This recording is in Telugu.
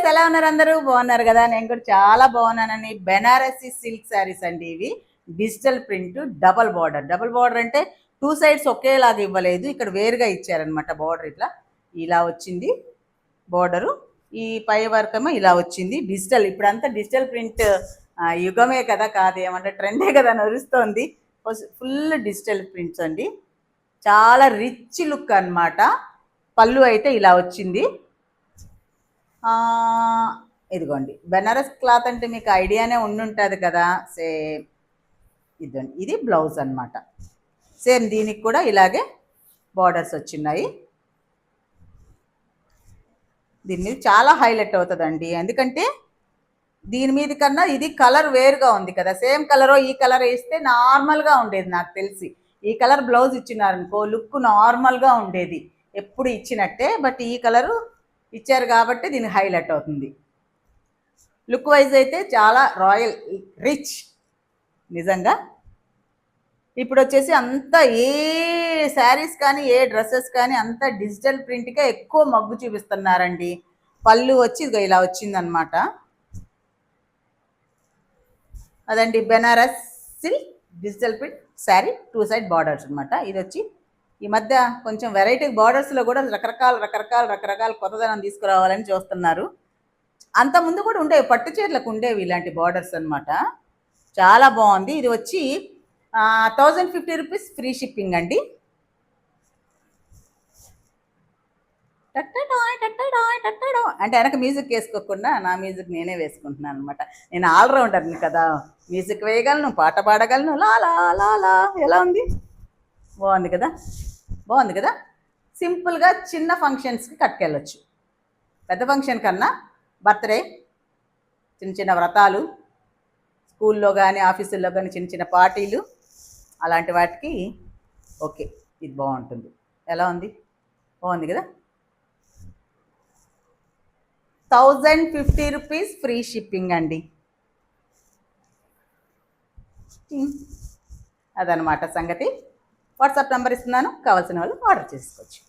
గైస్, ఎలా ఉన్నారు? అందరూ బాగున్నారు కదా? నేను కూడా చాలా బాగున్నానని. బెనారసి సిల్క్ శారీస్ అండి ఇవి. Digital print, double border. Double border అంటే టూ సైడ్స్ ఒకేలాగా ఇవ్వలేదు, ఇక్కడ వేరుగా ఇచ్చారనమాట. బార్డర్ ఇలా వచ్చింది బార్డరు. ఈ పై వరకేమో ఇలా వచ్చింది డిజిటల్. ఇప్పుడంతా డిజిటల్ ప్రింట్ యుగమే కదా, కాదు ఏమంటే ట్రెండే కదా నడుస్తోంది. ఫుల్ డిజిటల్ ప్రింట్స్ అండి, చాలా రిచ్ లుక్ అనమాట. పళ్ళు అయితే ఇలా వచ్చింది. ఇదిగోండి, బెనారస్ క్లాత్ అంటే మీకు ఐడియానే ఉండుంటుంది కదా. సేమ్ ఇదండి, ఇది బ్లౌజ్ అనమాట. సేమ్ దీనికి కూడా ఇలాగే బార్డర్స్ వచ్చినాయి. దీని మీద చాలా హైలైట్ అవుతుందండి, ఎందుకంటే దీని మీద కన్నా ఇది కలర్ వేరుగా ఉంది కదా. సేమ్ కలరో ఈ కలర్ వేస్తే నార్మల్గా ఉండేది నాకు తెలిసి. ఈ కలర్ బ్లౌజ్ ఇచ్చినారనుకో లుక్ నార్మల్గా ఉండేది ఎప్పుడు ఇచ్చినట్టే. బట్ ఈ కలరు ఇచ్చారు కాబట్టి దీని హైలైట్ అవుతుంది. లుక్ వైజ్ అయితే చాలా రాయల్, రిచ్ నిజంగా. ఇప్పుడు వచ్చేసి అంతా ఏ శారీస్ కానీ ఏ డ్రెస్సెస్ కానీ అంతా డిజిటల్ ప్రింట్కే ఎక్కువ మగ్గు చూపిస్తున్నారండి. పళ్ళు వచ్చి ఇలా వచ్చిందనమాట. అదండి Banaras silk digital print sari, two side borders అనమాట. ఇది వచ్చి ఈ మధ్య కొంచెం వెరైటీ బార్డర్స్లో కూడా రకరకాల కొత్తదనం తీసుకురావాలని చూస్తున్నారు. అంత ముందు కూడా ఉండేవి, పట్టు చీరలకు ఉండేవి ఇలాంటి బార్డర్స్ అనమాట. చాలా బాగుంది. ఇది వచ్చి 1050 రూపీస్ ఫ్రీ షిప్పింగ్ అండి. అంటే వెనక మ్యూజిక్ వేసుకోకుండా నా మ్యూజిక్ నేనే వేసుకుంటున్నాను అనమాట. నేను ఆల్రౌండర్ని కదా, మ్యూజిక్ వేయగలను, పాట పాడగలను. లాలా లాలా. ఎలా ఉంది? బాగుంది కదా, బాగుంది కదా. సింపుల్గా చిన్న ఫంక్షన్స్కి కట్టుకెళ్ళొచ్చు. పెద్ద ఫంక్షన్ కన్నా బర్త్డే, చిన్న చిన్న వ్రతాలు, స్కూల్లో కానీ ఆఫీసుల్లో కానీ చిన్న చిన్న పార్టీలు, అలాంటి వాటికి ఓకే, ఇది బాగుంటుంది. ఎలా ఉంది? బాగుంది కదా. 1050 రూపీస్ ఫ్రీ షిప్పింగ్ అండి. అదనమాట సంగతి. వాట్సాప్ నెంబర్ ఇస్తున్నాను, కావాల్సిన వాళ్ళు ఆర్డర్ చేసుకోవచ్చు.